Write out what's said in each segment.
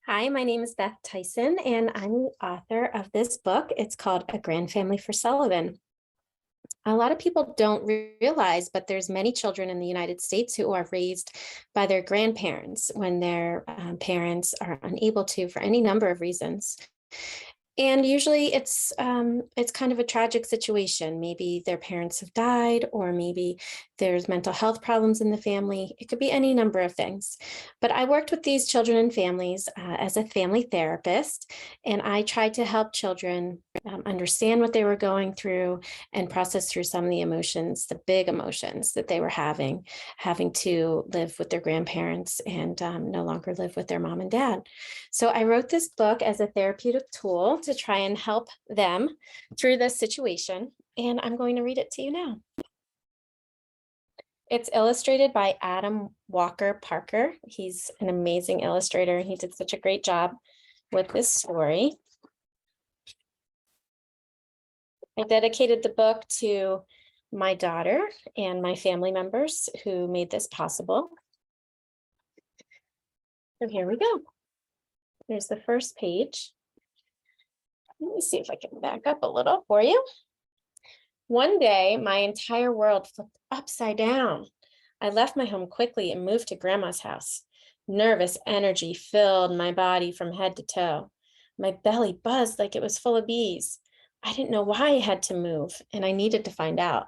Hi, my name is Beth Tyson, and I'm the author of this book. It's called A Grandfamily for Sullivan. A lot of people don't realize, but there's many children in the United States who are raised by their grandparents when their parents are unable to for any number of reasons. And usually it's kind of a tragic situation. Maybe their parents have died, or maybe there's mental health problems in the family. It could be any number of things. But I worked with these children and families as a family therapist, and I tried to help children understand what they were going through and process through some of the emotions, the big emotions that they were having to live with their grandparents and no longer live with their mom and dad. So I wrote this book as a therapeutic tool to try and help them through this situation, and I'm going to read it to you now. It's illustrated by Adam Walker Parker. He's an amazing illustrator. He did such a great job with this story. I dedicated the book to my daughter and my family members who made this possible. So here we go. There's the first page. Let me see if I can back up a little for you. One day, my entire world flipped upside down. I left my home quickly and moved to Grandma's house. Nervous energy filled my body from head to toe. My belly buzzed like it was full of bees. I didn't know why I had to move, and I needed to find out.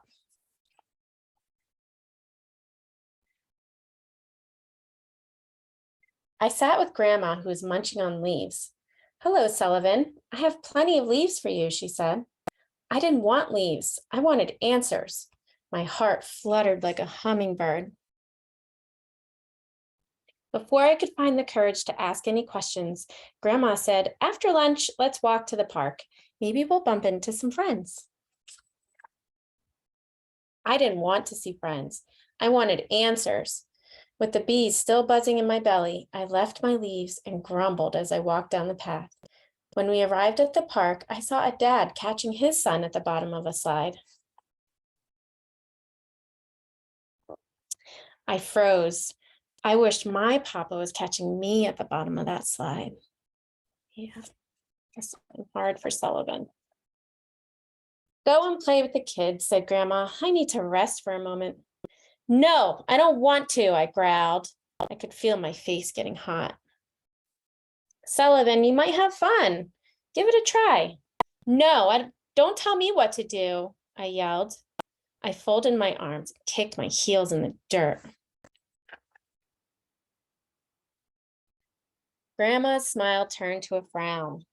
I sat with Grandma, who was munching on leaves. "Hello, Sullivan. I have plenty of leaves for you," she said. I didn't want leaves. I wanted answers. My heart fluttered like a hummingbird. Before I could find the courage to ask any questions, Grandma said, "After lunch, let's walk to the park. Maybe we'll bump into some friends." I didn't want to see friends. I wanted answers. With the bees still buzzing in my belly, I left my leaves and grumbled as I walked down the path. When we arrived at the park, I saw a dad catching his son at the bottom of a slide. I froze. I wished my papa was catching me at the bottom of that slide. Yeah, that's hard for Sullivan. "Go and play with the kids," said Grandma. "I need to rest for a moment." "No, I don't want to," I growled. I could feel my face getting hot. "Sullivan, you might have fun. Give it a try." "No, don't tell me what to do," I yelled. I folded my arms, kicked my heels in the dirt. Grandma's smile turned to a frown.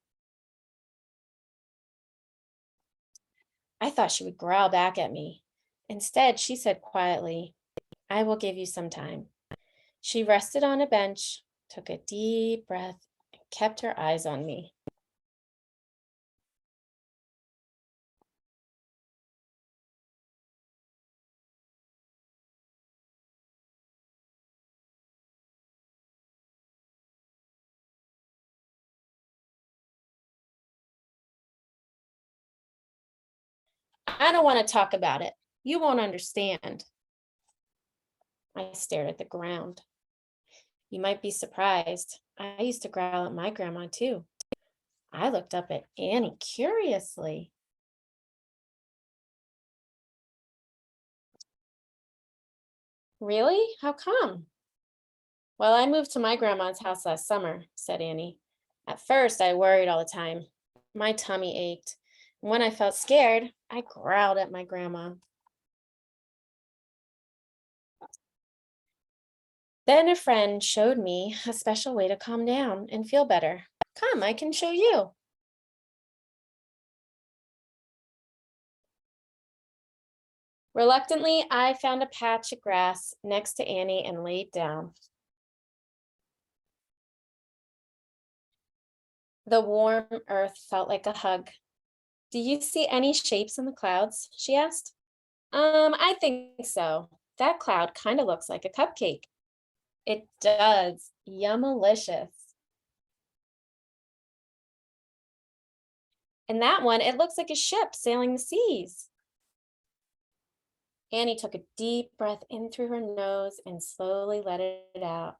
I thought she would growl back at me. Instead, she said quietly, "I will give you some time." She rested on a bench, took a deep breath, and kept her eyes on me. "I don't want to talk about it. You won't understand." I stared at the ground. You might be surprised. I used to growl at my grandma too. I looked up at Annie curiously. "Really? How come?" "Well, I moved to my grandma's house last summer," said Annie. "At first, I worried all the time. My tummy ached. And when I felt scared, I growled at my grandma. Then a friend showed me a special way to calm down and feel better. Come, I can show you." Reluctantly, I found a patch of grass next to Annie and laid down. The warm earth felt like a hug. "Do you see any shapes in the clouds?" she asked. I think so. That cloud kind of looks like a cupcake." "It does. Yummalicious." "And that one, it looks like a ship sailing the seas." Annie took a deep breath in through her nose and slowly let it out.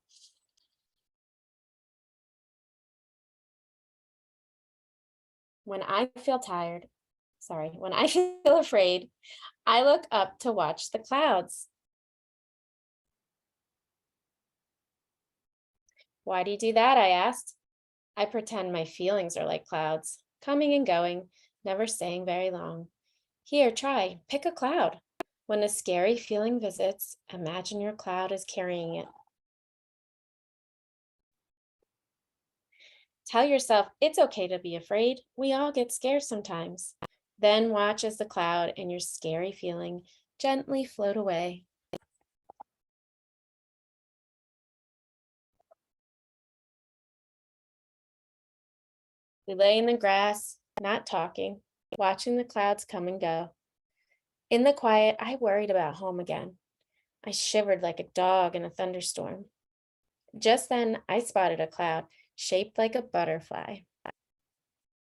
When I feel tired, when I feel afraid, I look up to watch the clouds. Why do you do that? I asked. I pretend my feelings are like clouds, coming and going, never staying very long. Here, try, pick a cloud. When a scary feeling visits, imagine your cloud is carrying it. Tell yourself it's okay to be afraid. We all get scared sometimes. Then watch as the cloud and your scary feeling gently float away. We lay in the grass, not talking, watching the clouds come and go. In the quiet, I worried about home again. I shivered like a dog in a thunderstorm. Just then, I spotted a cloud shaped like a butterfly.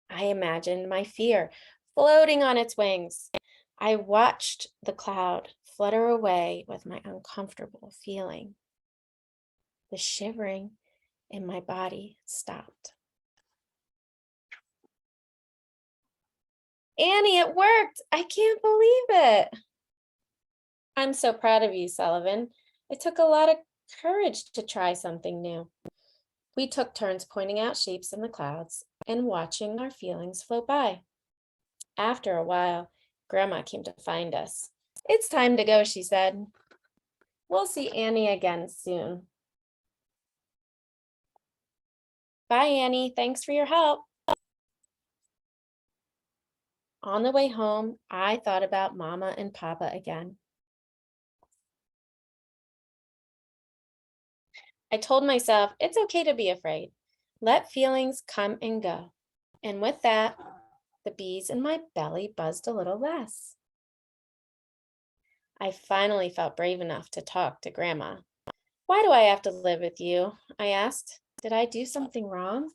I imagined my fear floating on its wings. I watched the cloud flutter away with my uncomfortable feeling. The shivering in my body stopped. Annie, it worked! I can't believe it! I'm so proud of you, Sullivan. It took a lot of courage to try something new. We took turns pointing out shapes in the clouds and watching our feelings float by. After a while, Grandma came to find us. It's time to go, she said. We'll see Annie again soon. Bye, Annie. Thanks for your help. On the way home, I thought about Mama and Papa again. I told myself it's okay to be afraid. Let feelings come and go. And with that, the bees in my belly buzzed a little less. I finally felt brave enough to talk to Grandma. Why do I have to live with you? I asked. Did I do something wrong?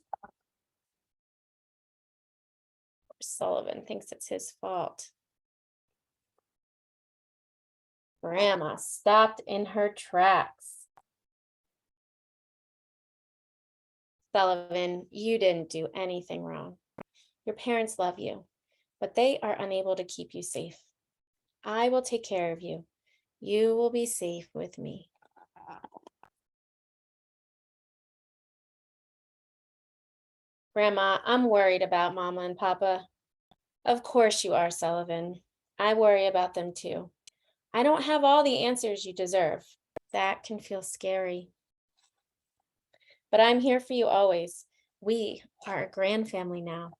Sullivan thinks it's his fault. Grandma stopped in her tracks. Sullivan, you didn't do anything wrong. Your parents love you, but they are unable to keep you safe. I will take care of you. You will be safe with me. Grandma, I'm worried about Mama and Papa. Of course you are, Sullivan. I worry about them too. I don't have all the answers you deserve. That can feel scary. But I'm here for you always. We are a grand family now.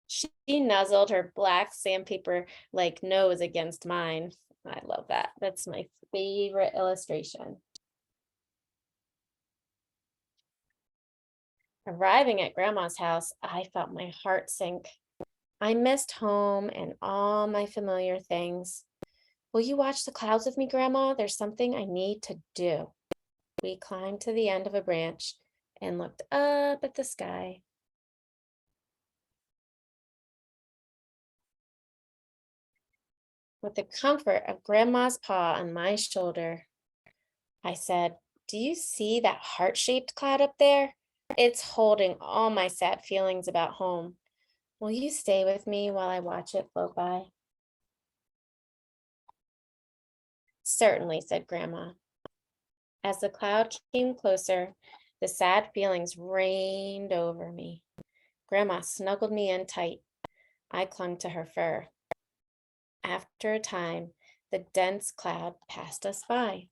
She nuzzled her black sandpaper-like nose against mine. I love that. That's my favorite illustration. Arriving at Grandma's house, I felt my heart sink. I missed home and all my familiar things. Will you watch the clouds with me, Grandma? There's something I need to do. We climbed to the end of a branch and looked up at the sky. With the comfort of Grandma's paw on my shoulder, I said, do you see that heart-shaped cloud up there? It's holding all my sad feelings about home. Will you stay with me while I watch it float by? Certainly, said Grandma. As the cloud came closer, the sad feelings rained over me. Grandma snuggled me in tight. I clung to her fur. After a time, the dense cloud passed us by.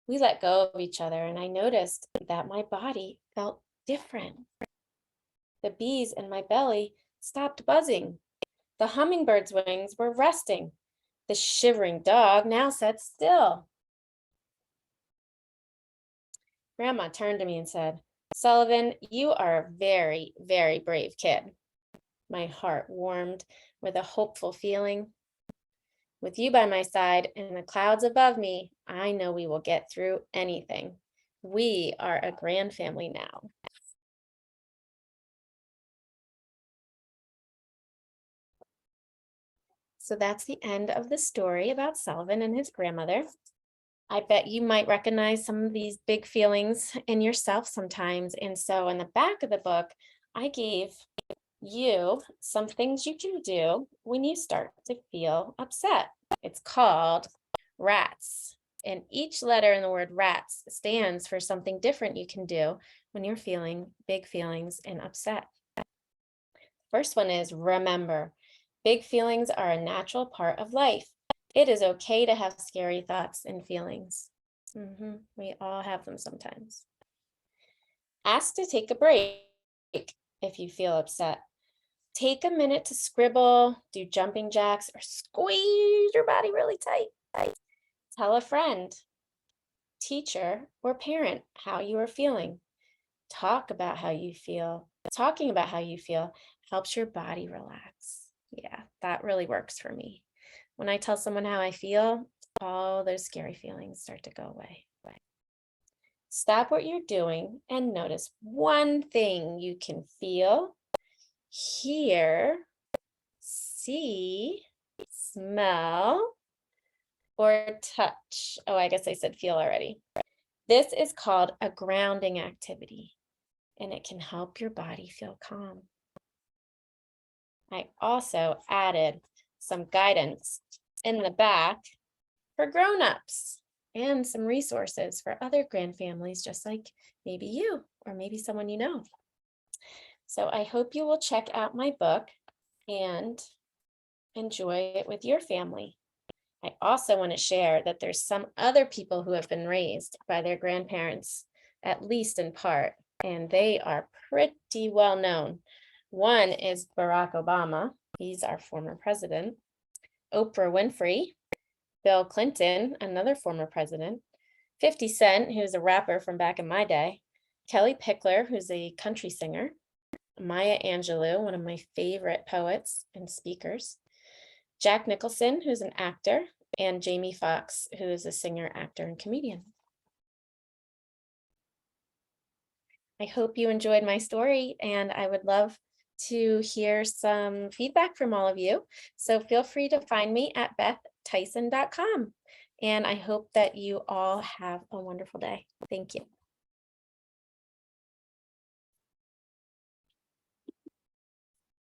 We let go of each other, and I noticed that my body felt different. The bees in my belly stopped buzzing. The hummingbird's wings were resting. The shivering dog now sat still. Grandma turned to me and said, Sullivan, you are a very, very brave kid. My heart warmed with a hopeful feeling. With you by my side and the clouds above me, I know we will get through anything. We are a grand family now. So that's the end of the story about Sullivan and his grandmother. I bet you might recognize some of these big feelings in yourself sometimes. And so in the back of the book, I gave you some things you can do when you start to feel upset. It's called RATS. And each letter in the word RATS stands for something different you can do when you're feeling big feelings and upset. First one is remember. Big feelings are a natural part of life. It is okay to have scary thoughts and feelings. We all have them sometimes. Ask to take a break if you feel upset. Take a minute to scribble, do jumping jacks, or squeeze your body really tight. Tell a friend, teacher, or parent how you are feeling. Talk about how you feel. Talking about how you feel helps your body relax. Yeah, that really works for me. When I tell someone how I feel, all those scary feelings start to go away. Stop what you're doing and notice one thing you can feel, hear, see, smell, or touch. Oh, I guess I said feel already. This is called a grounding activity, and it can help your body feel calm. I also added some guidance in the back for grown-ups and some resources for other grandfamilies, just like maybe you or maybe someone you know. So I hope you will check out my book and enjoy it with your family. I also want to share that there's some other people who have been raised by their grandparents, at least in part, and they are pretty well known. One is Barack Obama. He's our former president. Oprah Winfrey, Bill Clinton, another former president, 50 Cent, who's a rapper from back in my day, Kelly Pickler, who's a country singer, Maya Angelou, one of my favorite poets and speakers, Jack Nicholson, who's an actor, and Jamie Foxx, who is a singer, actor, and comedian. I hope you enjoyed my story, and I would love to hear some feedback from all of you. So feel free to find me at bethtyson.com. And I hope that you all have a wonderful day. Thank you.